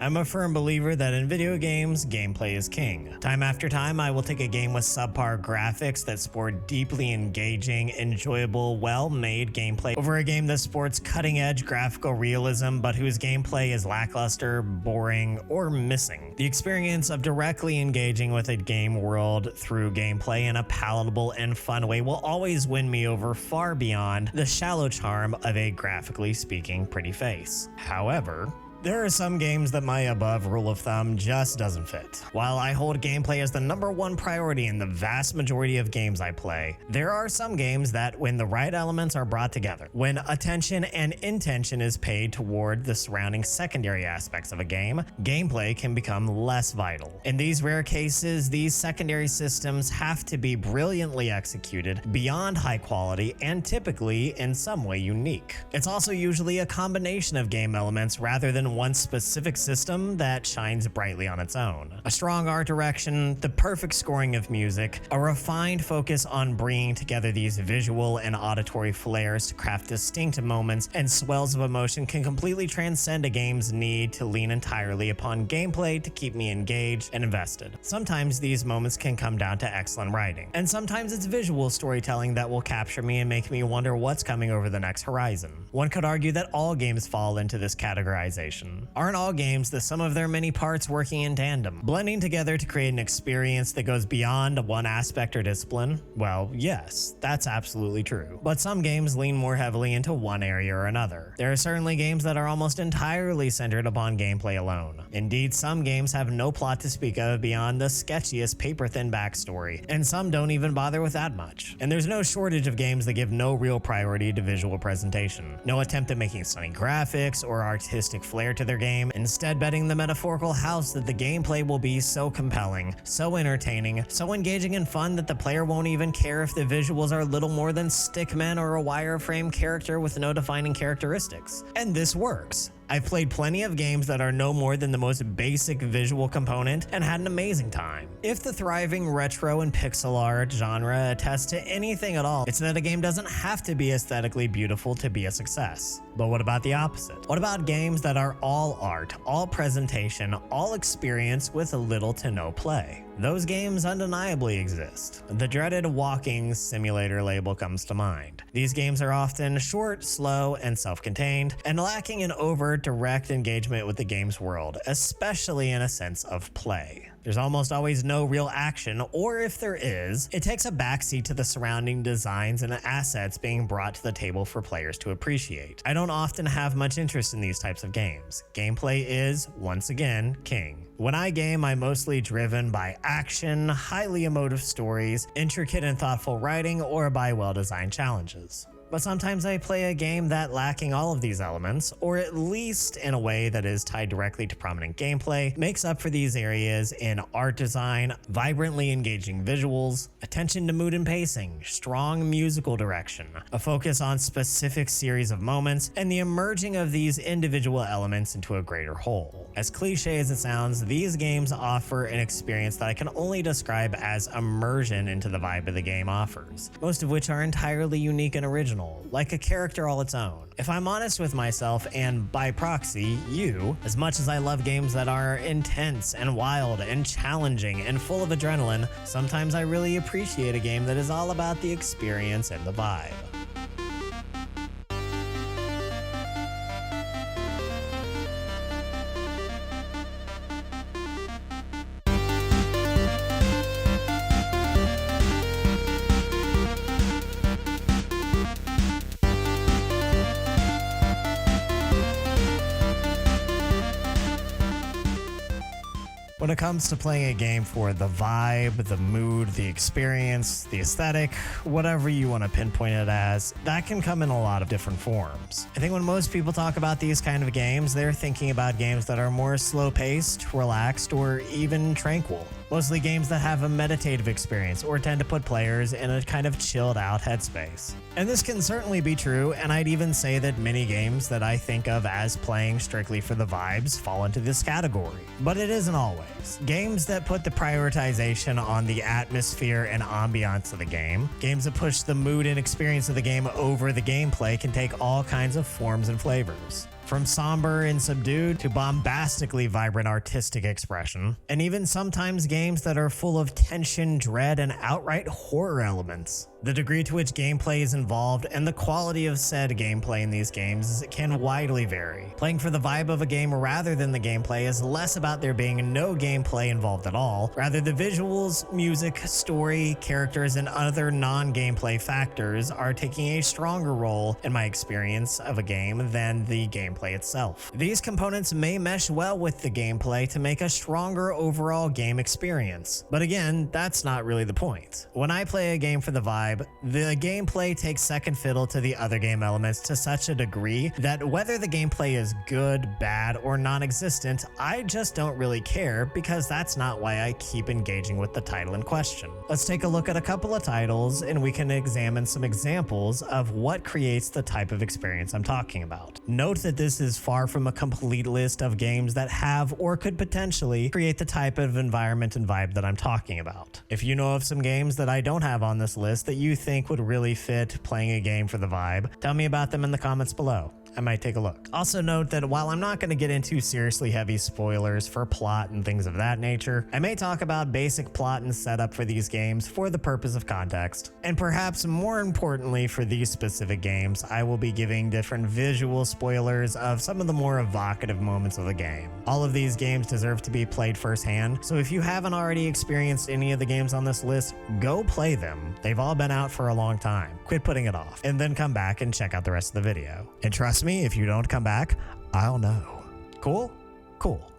I'm a firm believer that in video games, gameplay is king. Time after time, I will take a game with subpar graphics that sport deeply engaging, enjoyable, well-made gameplay over a game that sports cutting-edge graphical realism but whose gameplay is lackluster, boring, or missing. The experience of directly engaging with a game world through gameplay in a palatable and fun way will always win me over far beyond the shallow charm of a graphically speaking pretty face. However, there are some games that my above rule of thumb just doesn't fit. While I hold gameplay as the #1 priority in the vast majority of games I play, there are some games that, when the right elements are brought together, when attention and intention is paid toward the surrounding secondary aspects of a game, gameplay can become less vital. In these rare cases, these secondary systems have to be brilliantly executed, beyond high quality, and typically in some way unique. It's also usually a combination of game elements rather than one specific system that shines brightly on its own. A strong art direction, the perfect scoring of music, a refined focus on bringing together these visual and auditory flares to craft distinct moments and swells of emotion can completely transcend a game's need to lean entirely upon gameplay to keep me engaged and invested. Sometimes these moments can come down to excellent writing, and sometimes it's visual storytelling that will capture me and make me wonder what's coming over the next horizon. One could argue that all games fall into this categorization. Aren't all games the sum of their many parts working in tandem, blending together to create an experience that goes beyond one aspect or discipline? Well, yes, that's absolutely true. But some games lean more heavily into one area or another. There are certainly games that are almost entirely centered upon gameplay alone. Indeed, some games have no plot to speak of beyond the sketchiest paper-thin backstory, and some don't even bother with that much. And there's no shortage of games that give no real priority to visual presentation, no attempt at making stunning graphics or artistic flair to their game, instead betting the metaphorical house that the gameplay will be so compelling, so entertaining, so engaging and fun that the player won't even care if the visuals are little more than stickmen or a wireframe character with no defining characteristics. And this works. I've played plenty of games that are no more than the most basic visual component and had an amazing time. If the thriving retro and pixel art genre attests to anything at all, it's that a game doesn't have to be aesthetically beautiful to be a success. But what about the opposite? What about games that are all art, all presentation, all experience with little to no play? Those games undeniably exist. The dreaded walking simulator label comes to mind. These games are often short, slow, and self-contained, and lacking in overt, direct engagement with the game's world, especially in a sense of play. There's almost always no real action, or if there is, it takes a backseat to the surrounding designs and assets being brought to the table for players to appreciate. I don't often have much interest in these types of games. Gameplay is, once again, king. When I game, I'm mostly driven by action, highly emotive stories, intricate and thoughtful writing, or by well-designed challenges. But sometimes I play a game that, lacking all of these elements, or at least in a way that is tied directly to prominent gameplay, makes up for these areas in art design, vibrantly engaging visuals, attention to mood and pacing, strong musical direction, a focus on specific series of moments, and the emerging of these individual elements into a greater whole. As cliche as it sounds, these games offer an experience that I can only describe as immersion into the vibe of the game offers, most of which are entirely unique and original, like a character all its own. If I'm honest with myself, and by proxy, you, as much as I love games that are intense and wild and challenging and full of adrenaline, sometimes I really appreciate a game that is all about the experience and the vibe. When it comes to playing a game for the vibe, the mood, the experience, the aesthetic, whatever you want to pinpoint it as, that can come in a lot of different forms. I think when most people talk about these kind of games, they're thinking about games that are more slow-paced, relaxed, or even tranquil. Mostly games that have a meditative experience or tend to put players in a kind of chilled out headspace. And this can certainly be true, and I'd even say that many games that I think of as playing strictly for the vibes fall into this category. But it isn't always. Games that put the prioritization on the atmosphere and ambiance of the game, games that push the mood and experience of the game over the gameplay, can take all kinds of forms and flavors. From somber and subdued to bombastically vibrant artistic expression, and even sometimes games that are full of tension, dread, and outright horror elements. The degree to which gameplay is involved and the quality of said gameplay in these games can widely vary. Playing for the vibe of a game rather than the gameplay is less about there being no gameplay involved at all. Rather, the visuals, music, story, characters, and other non-gameplay factors are taking a stronger role in my experience of a game than the gameplay itself. These components may mesh well with the gameplay to make a stronger overall game experience. But again, that's not really the point. When I play a game for the vibe, the gameplay takes second fiddle to the other game elements to such a degree that whether the gameplay is good, bad, or non-existent, I just don't really care because that's not why I keep engaging with the title in question. Let's take a look at a couple of titles and we can examine some examples of what creates the type of experience I'm talking about. Note that this is far from a complete list of games that have or could potentially create the type of environment and vibe that I'm talking about. If you know of some games that I don't have on this list that you think would really fit playing a game for the vibe, tell me about them in the comments below. I might take a look. Also note that while I'm not going to get into seriously heavy spoilers for plot and things of that nature, I may talk about basic plot and setup for these games for the purpose of context. And perhaps more importantly for these specific games, I will be giving different visual spoilers of some of the more evocative moments of the game. All of these games deserve to be played firsthand, so if you haven't already experienced any of the games on this list, go play them. They've all been out for a long time. Quit putting it off, and then come back and check out the rest of the video. And trust me, if you don't come back, I'll know. Cool? Cool.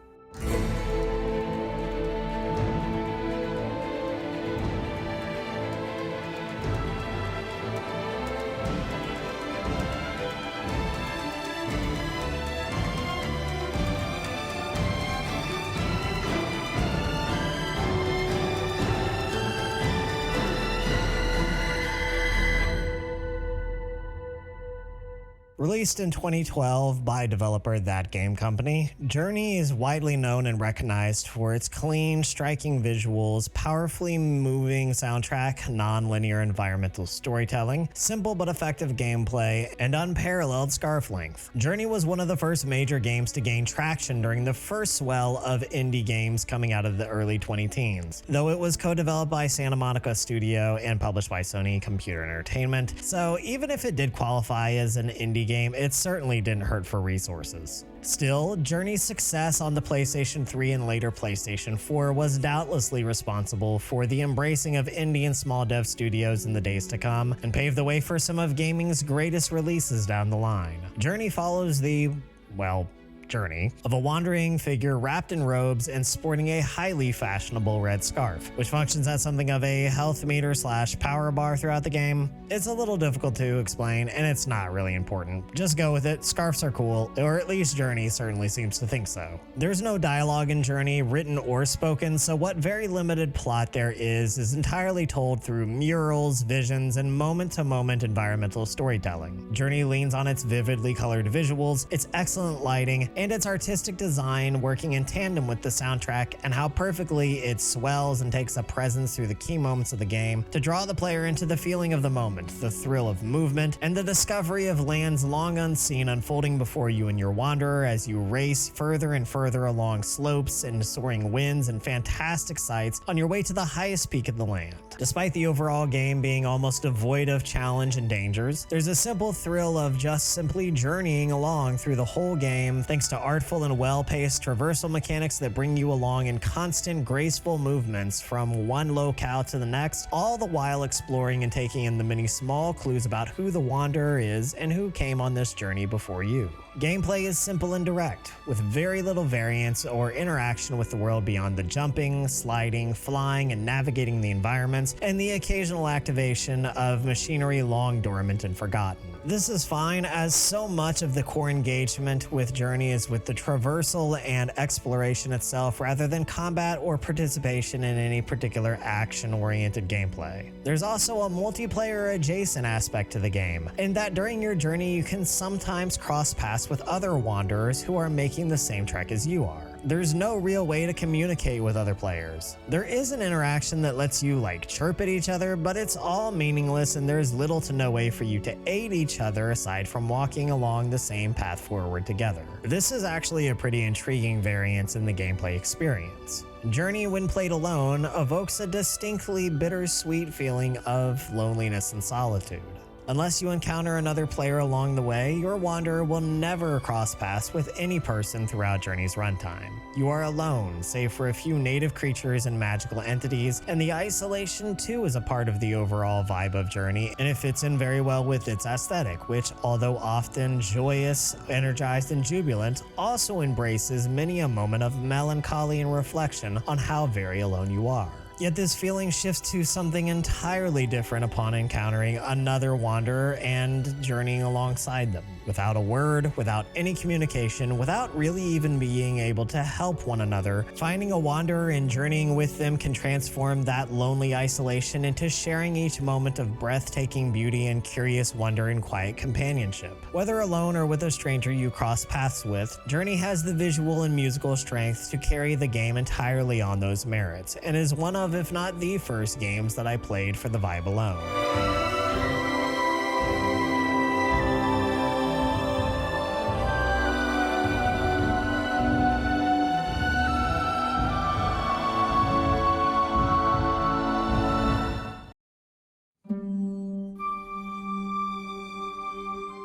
Released in 2012 by developer That Game Company, Journey is widely known and recognized for its clean, striking visuals, powerfully moving soundtrack, non-linear environmental storytelling, simple but effective gameplay, and unparalleled scarf length. Journey was one of the first major games to gain traction during the first swell of indie games coming out of the early 2010s, though it was co-developed by Santa Monica Studio and published by Sony Computer Entertainment, so even if it did qualify as an indie game, it certainly didn't hurt for resources. Still, Journey's success on the PlayStation 3 and later PlayStation 4 was doubtlessly responsible for the embracing of indie and small dev studios in the days to come, and paved the way for some of gaming's greatest releases down the line. Journey follows the, well, journey of a wandering figure wrapped in robes and sporting a highly fashionable red scarf, which functions as something of a health meter / power bar throughout the game. It's a little difficult to explain, and it's not really important. Just go with it. Scarves are cool, or at least Journey certainly seems to think so. There's no dialogue in Journey, written or spoken, so what very limited plot there is entirely told through murals, visions, and moment-to-moment environmental storytelling. Journey leans on its vividly colored visuals, its excellent lighting, and its artistic design working in tandem with the soundtrack, and how perfectly it swells and takes a presence through the key moments of the game to draw the player into the feeling of the moment, the thrill of movement, and the discovery of lands long unseen unfolding before you and your wanderer as you race further and further along slopes and soaring winds and fantastic sights on your way to the highest peak in the land. Despite the overall game being almost devoid of challenge and dangers, there's a simple thrill of just simply journeying along through the whole game thanks to artful and well-paced traversal mechanics that bring you along in constant, graceful movements from one locale to the next, all the while exploring and taking in the many small clues about who the wanderer is and who came on this journey before you. Gameplay is simple and direct, with very little variance or interaction with the world beyond the jumping, sliding, flying, and navigating the environments, and the occasional activation of machinery long dormant and forgotten. This is fine, as so much of the core engagement with Journey is with the traversal and exploration itself rather than combat or participation in any particular action-oriented gameplay. There's also a multiplayer adjacent aspect to the game, in that during your journey you can sometimes cross paths with other wanderers who are making the same trek as you are. There's no real way to communicate with other players. There is an interaction that lets you like chirp at each other, but it's all meaningless and there's little to no way for you to aid each other aside from walking along the same path forward together. This is actually a pretty intriguing variance in the gameplay experience. Journey, when played alone, evokes a distinctly bittersweet feeling of loneliness and solitude. Unless you encounter another player along the way, your wanderer will never cross paths with any person throughout Journey's runtime. You are alone, save for a few native creatures and magical entities, and the isolation too is a part of the overall vibe of Journey, and it fits in very well with its aesthetic, which, although often joyous, energized, and jubilant, also embraces many a moment of melancholy and reflection on how very alone you are. Yet this feeling shifts to something entirely different upon encountering another wanderer and journeying alongside them. Without a word, without any communication, without really even being able to help one another, finding a wanderer and journeying with them can transform that lonely isolation into sharing each moment of breathtaking beauty and curious wonder and quiet companionship. Whether alone or with a stranger you cross paths with, Journey has the visual and musical strength to carry the game entirely on those merits, and is one of, if not the first games that I played for the vibe alone.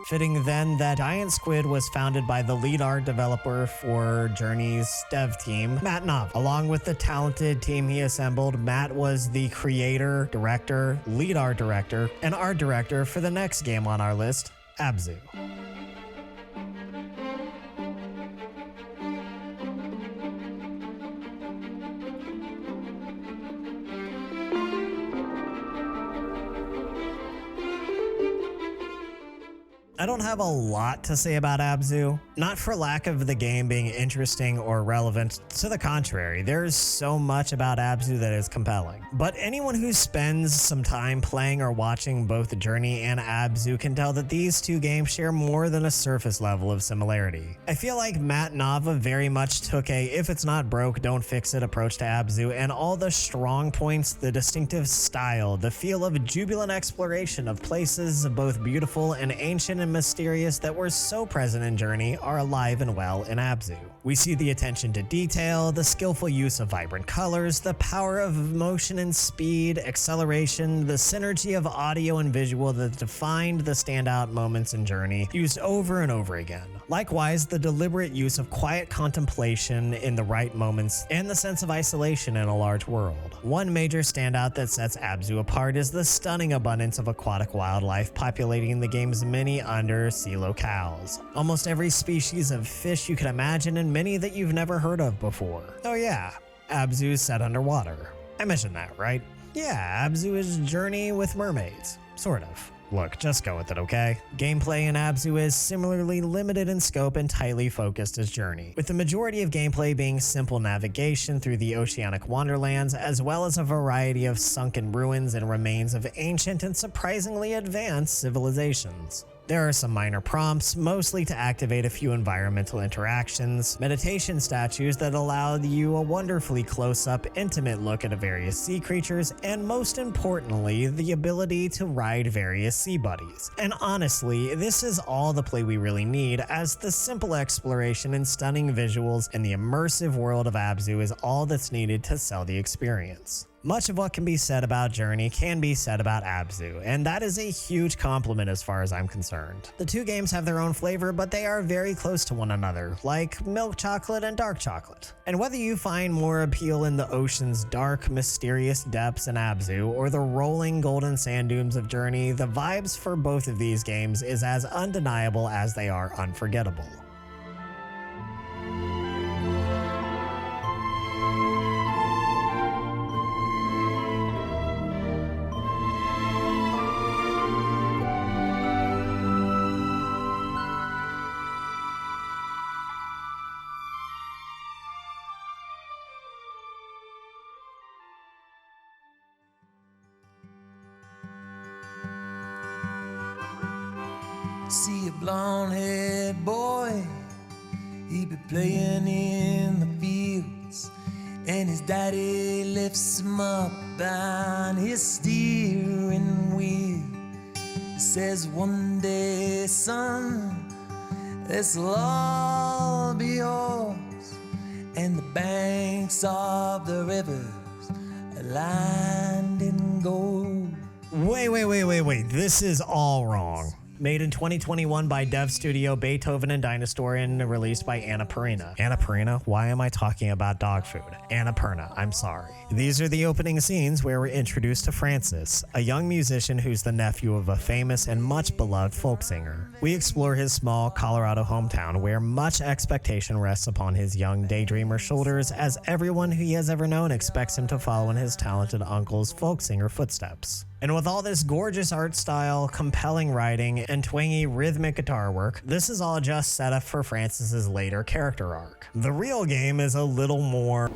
Fitting then that Giant Squid was founded by the lead art developer for Journey's dev team, Matt Knopf. Along with the talented team he assembled, Matt was the creator, director, lead art director, and art director for the next game on our list, Abzu. I don't have a lot to say about Abzu, not for lack of the game being interesting or relevant. To the contrary, there's so much about Abzu that is compelling. But anyone who spends some time playing or watching both Journey and Abzu can tell that these two games share more than a surface level of similarity. I feel like Matt Nava very much took a if it's not broke, don't fix it approach to Abzu, and all the strong points, the distinctive style, the feel of jubilant exploration of places both beautiful and ancient and mysterious that were so present in Journey are alive and well in Abzu. We see the attention to detail, the skillful use of vibrant colors, the power of motion and speed, acceleration, the synergy of audio and visual that defined the standout moments in Journey, used over and over again. Likewise, the deliberate use of quiet contemplation in the right moments and the sense of isolation in a large world. One major standout that sets Abzu apart is the stunning abundance of aquatic wildlife populating the game's many undersea locales. Almost every species of fish you can imagine and many that you've never heard of before. Oh yeah, Abzu is set underwater. I mentioned that, right? Yeah, Abzu is Journey with mermaids. Sort of. Look, just go with it, okay? Gameplay in Abzu is similarly limited in scope and tightly focused as Journey, with the majority of gameplay being simple navigation through the oceanic wonderlands, as well as a variety of sunken ruins and remains of ancient and surprisingly advanced civilizations. There are some minor prompts, mostly to activate a few environmental interactions, meditation statues that allow you a wonderfully close-up, intimate look at various sea creatures, and most importantly, the ability to ride various sea buddies. And honestly, this is all the play we really need, as the simple exploration and stunning visuals in the immersive world of Abzu is all that's needed to sell the experience. Much of what can be said about Journey can be said about Abzu, and that is a huge compliment as far as I'm concerned. The two games have their own flavor, but they are very close to one another, like milk chocolate and dark chocolate. And whether you find more appeal in the ocean's dark, mysterious depths in Abzu, or the rolling golden sand dunes of Journey, the vibes for both of these games is as undeniable as they are unforgettable. See a blonde-haired boy, he be playing in the field. and his daddy lifts him up on his steering wheel. He says, one day, son, this'll all be yours, and the banks of the rivers are lined in gold. Wait. This is all wrong. Made in 2021 by dev studio Beethoven and Dinosaur and released by Annapurna. Annapurna? Why am I talking about dog food? Annapurna, I'm sorry. These are the opening scenes where we're introduced to Francis, a young musician who's the nephew of a famous and much beloved folk singer. We explore his small Colorado hometown where much expectation rests upon his young daydreamer shoulders, as everyone who he has ever known expects him to follow in his talented uncle's folk singer footsteps. And with all this gorgeous art style, compelling writing, and twangy rhythmic guitar work, this is all just set up for Francis's later character arc. The real game is a little more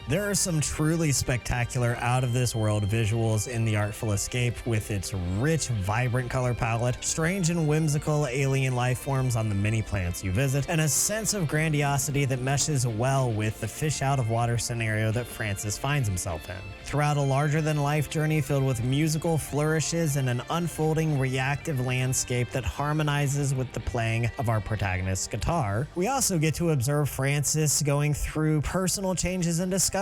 There are some truly spectacular out-of-this-world visuals in the Artful Escape, with its rich, vibrant color palette, strange and whimsical alien life forms on the many planets you visit, and a sense of grandiosity that meshes well with the fish-out-of-water scenario that Francis finds himself in. Throughout a larger-than-life journey filled with musical flourishes and an unfolding, reactive landscape that harmonizes with the playing of our protagonist's guitar, we also get to observe Francis going through personal changes and discoveries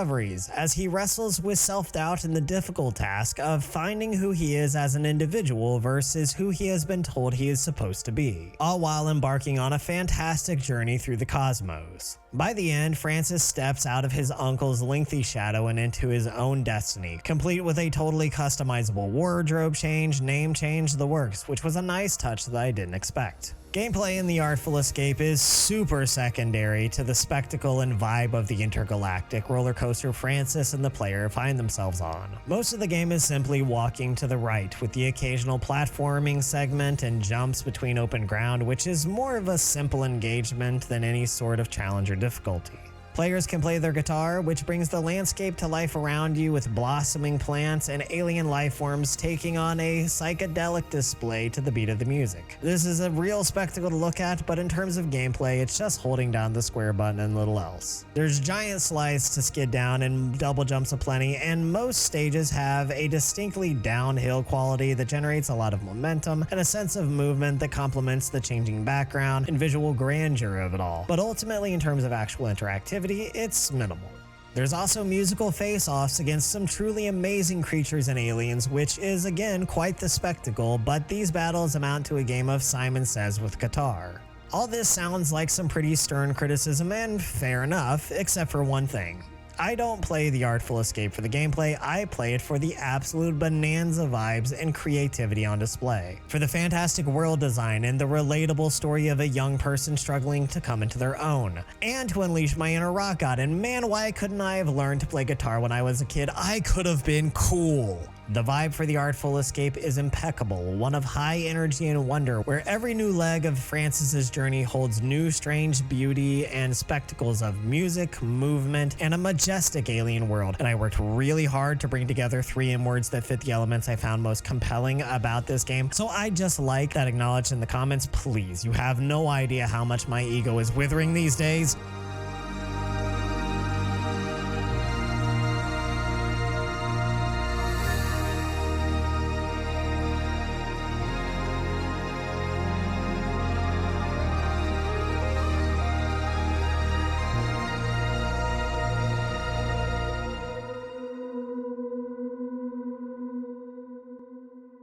as he wrestles with self-doubt and the difficult task of finding who he is as an individual versus who he has been told he is supposed to be, all while embarking on a fantastic journey through the cosmos. By the end, Francis steps out of his uncle's lengthy shadow and into his own destiny, complete with a totally customizable wardrobe change, name change, the works, which was a nice touch that I didn't expect. Gameplay in the Artful Escape is super secondary to the spectacle and vibe of the intergalactic roller coaster Francis and the player find themselves on. Most of the game is simply walking to the right, with the occasional platforming segment and jumps between open ground, which is more of a simple engagement than any sort of challenge or difficulty. Players can play their guitar, which brings the landscape to life around you with blossoming plants and alien life forms taking on a psychedelic display to the beat of the music. This is a real spectacle to look at, but in terms of gameplay, it's just holding down the square button and little else. There's giant slides to skid down and double jumps aplenty, and most stages have a distinctly downhill quality that generates a lot of momentum and a sense of movement that complements the changing background and visual grandeur of it all. But ultimately, in terms of actual interactivity, it's minimal. There's also musical face-offs against some truly amazing creatures and aliens, which is again quite the spectacle, but these battles amount to a game of Simon Says with guitar. All this sounds like some pretty stern criticism, and fair enough, except for one thing. I don't play the Artful Escape for the gameplay, I play it for the absolute bonanza vibes and creativity on display. For the fantastic world design and the relatable story of a young person struggling to come into their own. And to unleash my inner rock god, and man, why couldn't I have learned to play guitar when I was a kid? I could have been cool. The vibe for the Artful Escape is impeccable, one of high energy and wonder, where every new leg of Francis's journey holds new strange beauty and spectacles of music, movement, and a majestic alien world. And I worked really hard to bring together 3 M-words that fit the elements I found most compelling about this game, so I just like that acknowledged in the comments. Please, you have no idea how much my ego is withering these days.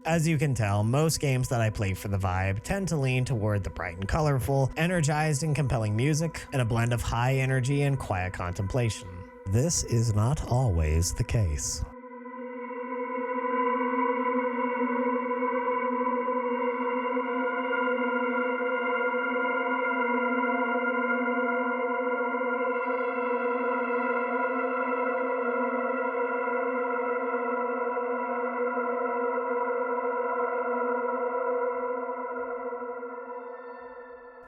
As you can tell, most games that I play for the vibe tend to lean toward the bright and colorful, energized and compelling music, and a blend of high energy and quiet contemplation. This is not always the case.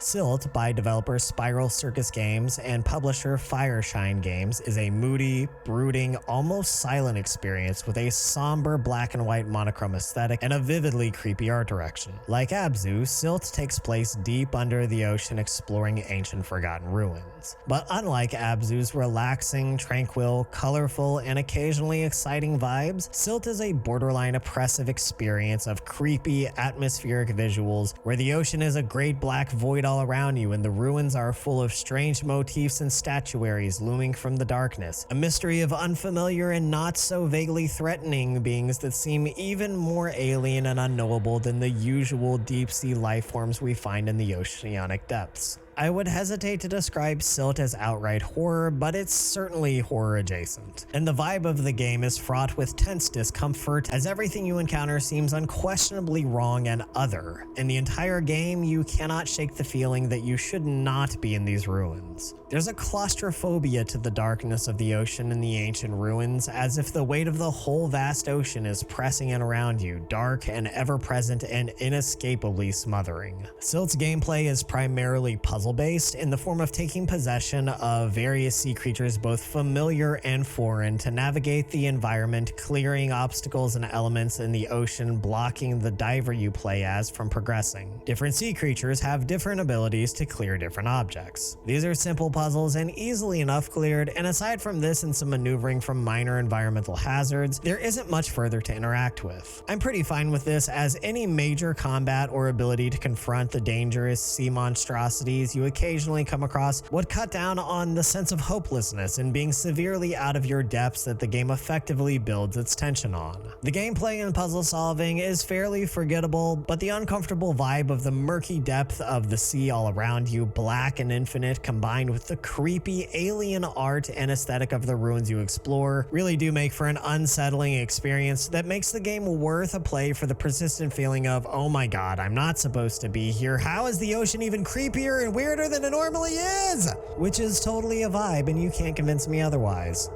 Silt, by developer Spiral Circus Games and publisher Fireshine Games, is a moody, brooding, almost silent experience with a somber black and white monochrome aesthetic and a vividly creepy art direction. Like Abzu, Silt takes place deep under the ocean exploring ancient forgotten ruins. But unlike Abzu's relaxing, tranquil, colorful, and occasionally exciting vibes, Silt is a borderline oppressive experience of creepy, atmospheric visuals where the ocean is a great black void all around you and the ruins are full of strange motifs and statuaries looming from the darkness, a mystery of unfamiliar and not so vaguely threatening beings that seem even more alien and unknowable than the usual deep-sea life forms we find in the oceanic depths. I would hesitate to describe Silt as outright horror, but it's certainly horror adjacent. And the vibe of the game is fraught with tense discomfort as everything you encounter seems unquestionably wrong and other. In the entire game, you cannot shake the feeling that you should not be in these ruins. There's a claustrophobia to the darkness of the ocean and the ancient ruins, as if the weight of the whole vast ocean is pressing in around you, dark and ever-present and inescapably smothering. Silt's gameplay is primarily puzzle-based in the form of taking possession of various sea creatures both familiar and foreign to navigate the environment, clearing obstacles and elements in the ocean blocking the diver you play as from progressing. Different sea creatures have different abilities to clear different objects. These are simple puzzles and easily enough cleared, and aside from this and some maneuvering from minor environmental hazards, there isn't much further to interact with. I'm pretty fine with this, as any major combat or ability to confront the dangerous sea monstrosities you occasionally come across would cut down on the sense of hopelessness and being severely out of your depths that the game effectively builds its tension on. The gameplay and puzzle solving is fairly forgettable, but the uncomfortable vibe of the murky depth of the sea all around you, black and infinite, combined with the creepy alien art and aesthetic of the ruins you explore, really do make for an unsettling experience that makes the game worth a play for the persistent feeling of, oh my god, I'm not supposed to be here. How is the ocean even creepier and weirder than it normally is? Which is totally a vibe, and you can't convince me otherwise.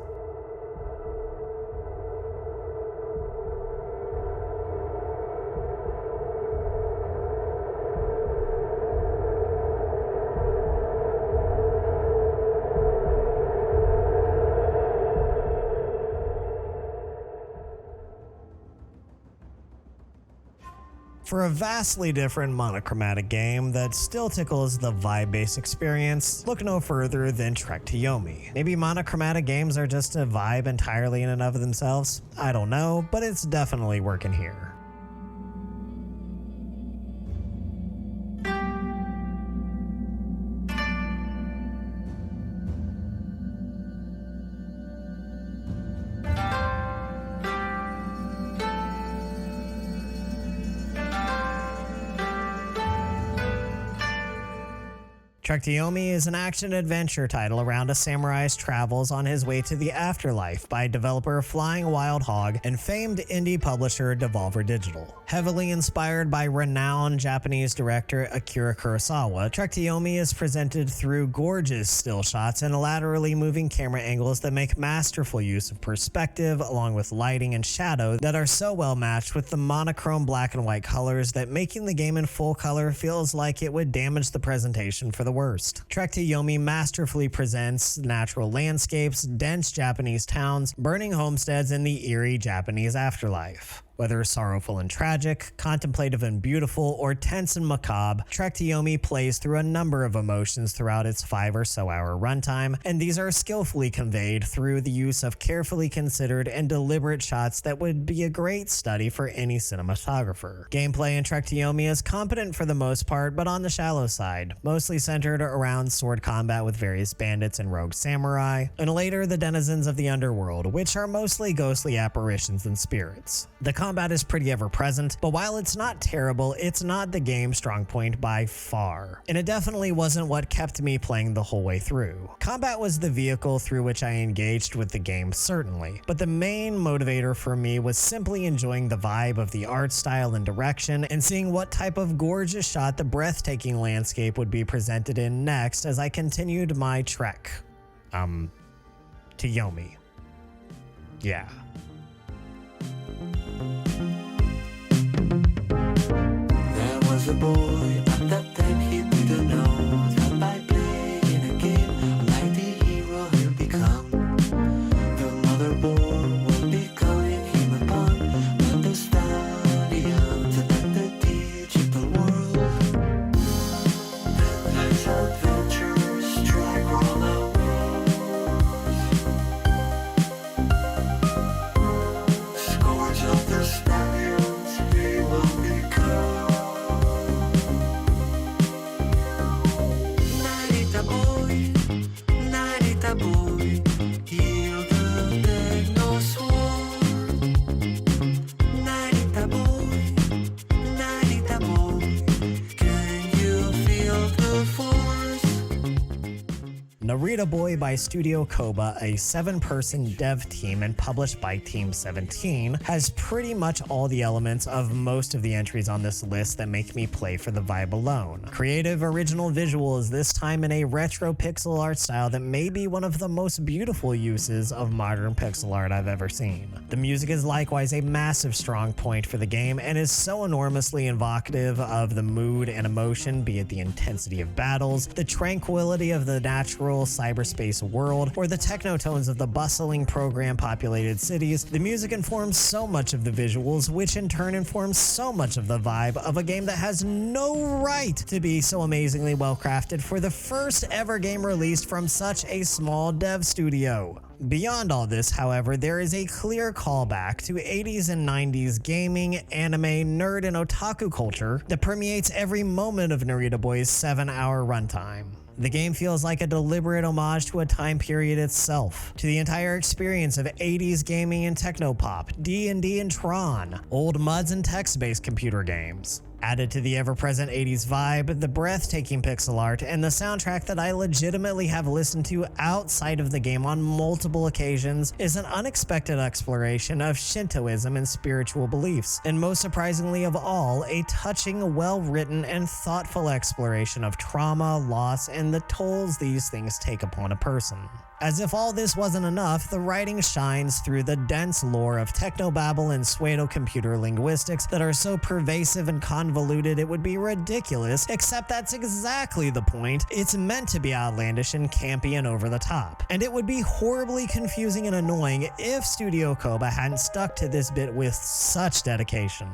For a vastly different monochromatic game that still tickles the vibe-based experience, look no further than Trek to Yomi. Maybe monochromatic games are just a vibe entirely in and of themselves? I don't know, but it's definitely working here. Trek to Yomi is an action-adventure title around a samurai's travels on his way to the afterlife by developer Flying Wild Hog and famed indie publisher Devolver Digital. Heavily inspired by renowned Japanese director Akira Kurosawa, Trek to Yomi is presented through gorgeous still shots and laterally moving camera angles that make masterful use of perspective along with lighting and shadow that are so well matched with the monochrome black and white colors that making the game in full color feels like it would damage the presentation for the worst. Trek to Yomi masterfully presents natural landscapes, dense Japanese towns, burning homesteads, and the eerie Japanese afterlife. Whether sorrowful and tragic, contemplative and beautiful, or tense and macabre, Trek to Yomi plays through a number of emotions throughout its 5 or so hour runtime, and these are skillfully conveyed through the use of carefully considered and deliberate shots that would be a great study for any cinematographer. Gameplay in Trek to Yomi is competent for the most part, but on the shallow side, mostly centered around sword combat with various bandits and rogue samurai, and later the denizens of the underworld, which are mostly ghostly apparitions and spirits. The combat is pretty ever-present, but while it's not terrible, it's not the game's strong point by far. And it definitely wasn't what kept me playing the whole way through. Combat was the vehicle through which I engaged with the game, certainly, but the main motivator for me was simply enjoying the vibe of the art style and direction, and seeing what type of gorgeous shot the breathtaking landscape would be presented in next as I continued my trek. To Yomi. Yeah. There was a boy at that time, he'd to know that by playing a game like the hero he'll become, the motherboard will be calling him upon, understanding to that the digital world. Endless adventures drag all the scores of the stallions he will become. Narita boy, heal the techno sword. Narita boy, can you feel the force? Narita Boy by Studio Koba, a 7-person dev team and published by Team 17, has pretty much all the elements of most of the entries on this list that make me play for the vibe alone. Creative, original visuals, this time in a retro pixel art style that may be one of the most beautiful uses of modern pixel art I've ever seen. The music is likewise a massive strong point for the game and is so enormously evocative of the mood and emotion, be it the intensity of battles, the tranquility of the natural cyberspace world, or the techno tones of the bustling program-populated cities. The music informs so much of the visuals, which in turn informs so much of the vibe of a game that has no right to be so amazingly well crafted for the first ever game released from such a small dev studio. Beyond all this, however, there is a clear callback to 80s and 90s gaming, anime, nerd, and otaku culture that permeates every moment of Narita Boy's 7-hour runtime. The game feels like a deliberate homage to a time period itself, to the entire experience of 80s gaming and technopop, D&D and Tron, old MUDs and text-based computer games. Added to the ever-present 80s vibe, the breathtaking pixel art, and the soundtrack that I legitimately have listened to outside of the game on multiple occasions is an unexpected exploration of Shintoism and spiritual beliefs, and most surprisingly of all, a touching, well-written, and thoughtful exploration of trauma, loss, and the tolls these things take upon a person. As if all this wasn't enough, the writing shines through the dense lore of technobabble and pseudo-computer linguistics that are so pervasive and convoluted it would be ridiculous, except that's exactly the point. It's meant to be outlandish and campy and over the top. And it would be horribly confusing and annoying if Studio Koba hadn't stuck to this bit with such dedication.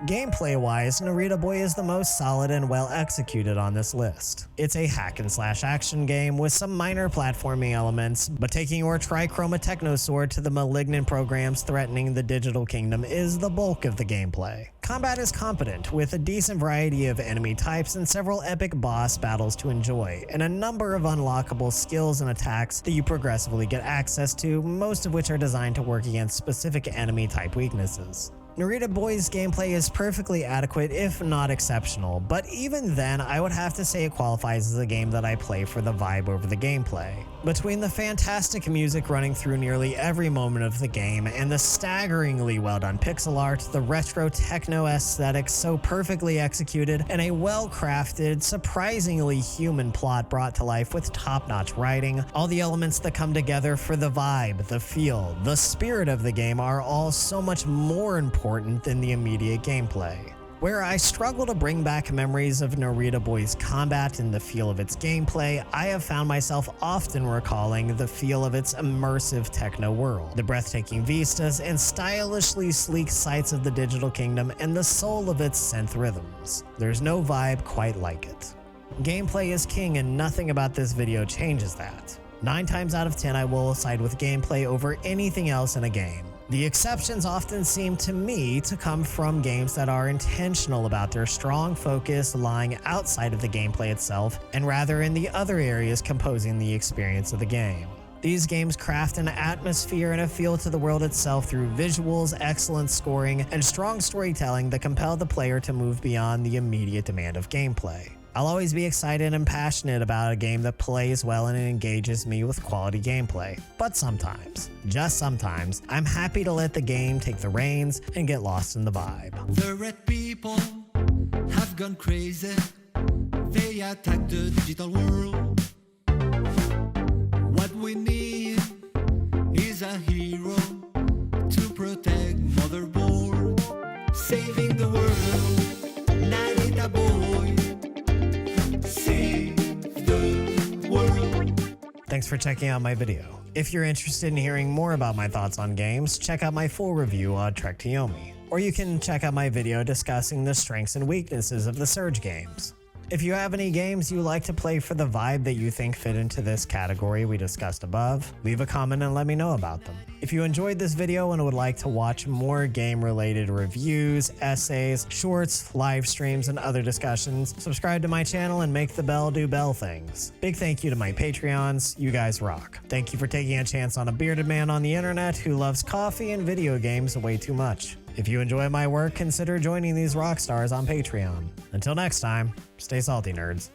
Gameplay-wise, Narita Boy is the most solid and well executed on this list. It's a hack-and-slash action game with some minor platforming elements, but taking your trichroma techno sword to the malignant programs threatening the digital kingdom is the bulk of the gameplay. Combat is competent, with a decent variety of enemy types and several epic boss battles to enjoy, and a number of unlockable skills and attacks that you progressively get access to, most of which are designed to work against specific enemy type weaknesses. Narita Boy's gameplay is perfectly adequate, if not exceptional, but even then I would have to say it qualifies as a game that I play for the vibe over the gameplay. Between the fantastic music running through nearly every moment of the game and the staggeringly well done pixel art, the retro techno aesthetic so perfectly executed, and a well crafted, surprisingly human plot brought to life with top-notch writing, all the elements that come together for the vibe, the feel, the spirit of the game are all so much more important than the immediate gameplay. Where I struggle to bring back memories of Narita Boy's combat and the feel of its gameplay, I have found myself often recalling the feel of its immersive techno world, the breathtaking vistas and stylishly sleek sights of the digital kingdom, and the soul of its synth rhythms. There's no vibe quite like it. Gameplay is king, and nothing about this video changes that. 9 times out of 10 I will side with gameplay over anything else in a game. The exceptions often seem to me to come from games that are intentional about their strong focus lying outside of the gameplay itself and rather in the other areas composing the experience of the game. These games craft an atmosphere and a feel to the world itself through visuals, excellent scoring, and strong storytelling that compel the player to move beyond the immediate demand of gameplay. I'll always be excited and passionate about a game that plays well and engages me with quality gameplay. But sometimes, just sometimes, I'm happy to let the game take the reins and get lost in the vibe. The red people have gone crazy. They attack the digital world. What we need is a hero to protect motherboard. Saving the world, Narita Boy. Save for checking out my video. If you're interested in hearing more about my thoughts on games, check out my full review on Trek to Yomi. Or you can check out my video discussing the strengths and weaknesses of the Surge games. If you have any games you like to play for the vibe that you think fit into this category we discussed above, leave a comment and let me know about them. If you enjoyed this video and would like to watch more game-related reviews, essays, shorts, live streams, and other discussions, subscribe to my channel and make the bell do bell things. Big thank you to my Patreons, you guys rock. Thank you for taking a chance on a bearded man on the internet who loves coffee and video games way too much. If you enjoy my work, consider joining these rock stars on Patreon. Until next time, stay salty, nerds.